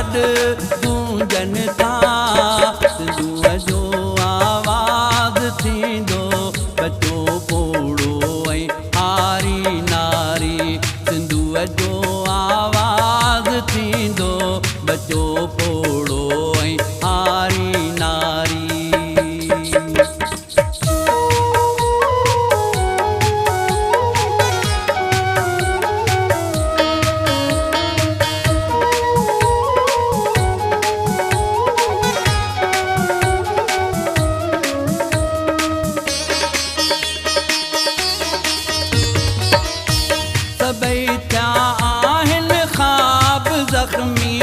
सॾु गूंजन था सिंधूअ जो आवाज़ थींदो बचो पोड़ो ऐं हारी नारी सिंधूअ जो आवाज़ थींदो बचो पोड़ो ऐं हारी नारी सबई थिया आहिनि ख़्वाब ज़ख़्मी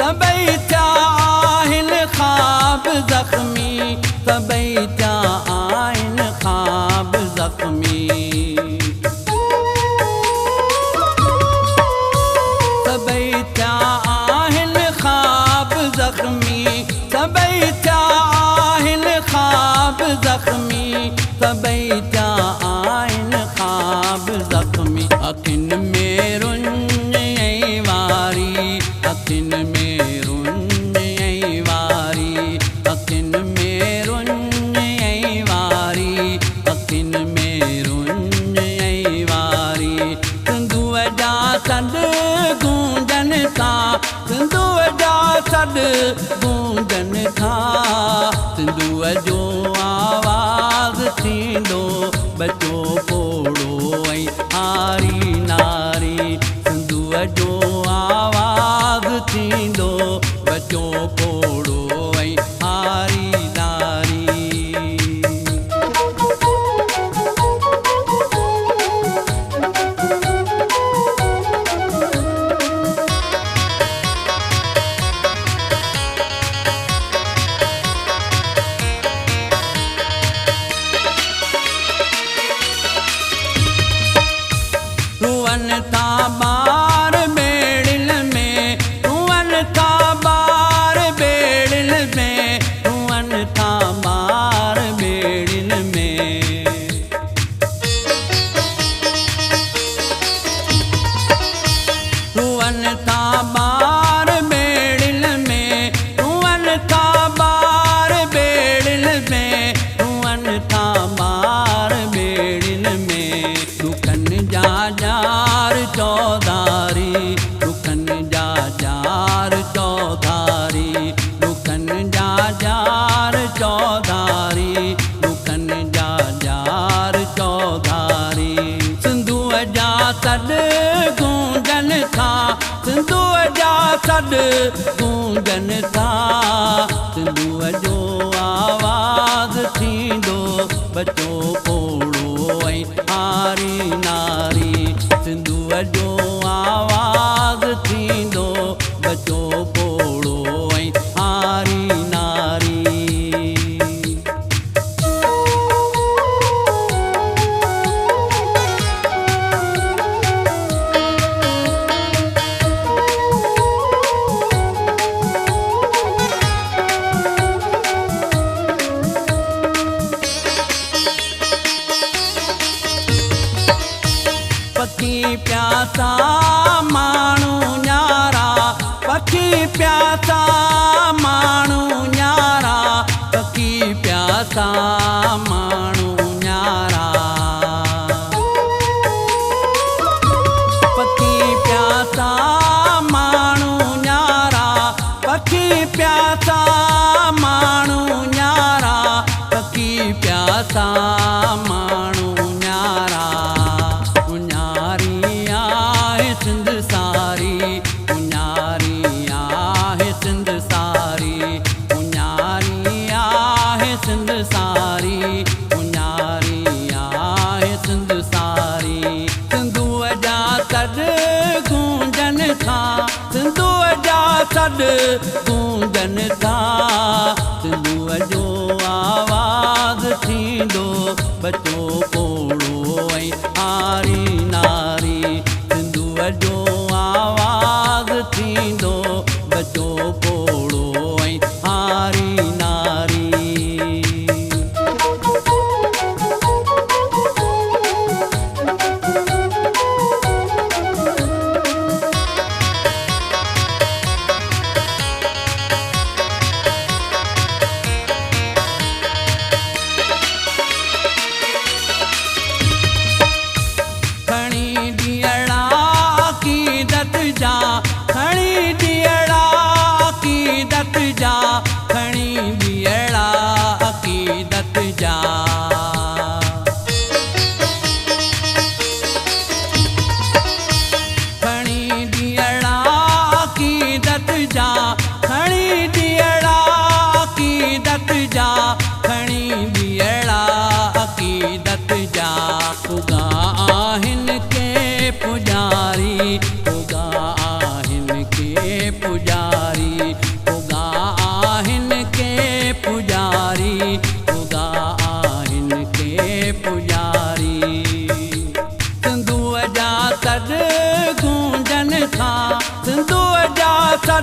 सबई थिया आहिनि ख़्वाब ज़ख़्मी सबई थिया आहिनि ख़्वाब ज़ख़्मी सबई थिया आहिनि ख़्वाब ज़ख़्मी सबई थिया आहिनि ख़्वाब ज़ख़्मी सबई थिया आहिनि ख़्वाब ज़ख़्मी अखियुनि में रुञ ऐं वारी अखियुनि में रुञ ऐं वारी अखियुनि में रुञ ऐं वारी अखियुनि में रुञ ऐं वारी सिंधूअ जा सॾु गूंजन था सिंधूअ जा सॾु गूंजन था सिंधूअ जो आवाज़ थींदो बचो पोड़ो ऐं हारी नारी सिंधूअ जो आवाज़ थींदो बचो पोड़ो ऐं हारी नारी रुअन था ॿार बेड़िल में रुअन था ॿार बेड़िल में रुअन था ॿार बेड़िल में रुअन था ॿार बेड़िल में रुअन था ॿार बेड़िल में रुअन था ॿार बेड़िल में दुखनि जा जार चौधारी दुखनि जा जार चौधारी दुखनि जा जार चौधारी दुखनि जा जार चौधारी सिंधूअ जा सॾु गूंजन था सिंधूअ जा सॾु गूंजन था सिंधूअ जो आवाज़ थींदो बचो पोड़ो ऐं हारी नारी सिंधूअ जो आवाज़ थींदो बचो पोड़ो ऐं हारी नारी पखी प्यासा माण्हू न्यारा पखी प्यासा माण्हू न्यारा पखी प्यासा माण्हू न्यारा पखी प्यासा माण्हू न्यारा पखी प्यासा माण्हू न्यारा पखी प्यासा माण्हू न्यारा सिंध सारी उन्यारी आहे सिंध सारी उन्यारी आहे सिंध सारी उन्यारी आहे सिंध सारी सिंधूअ जा सॾु गूंजन था सिंधूअ जा सॾु गूंजन था सिंधूअ जो आवाज़ थींदो बचो पोड़ो ऐं हारी नारी सिंधूअ जो आवाज़ थींदो बचो पोड़ो ऐं हारी नारी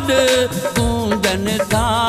गूंजन था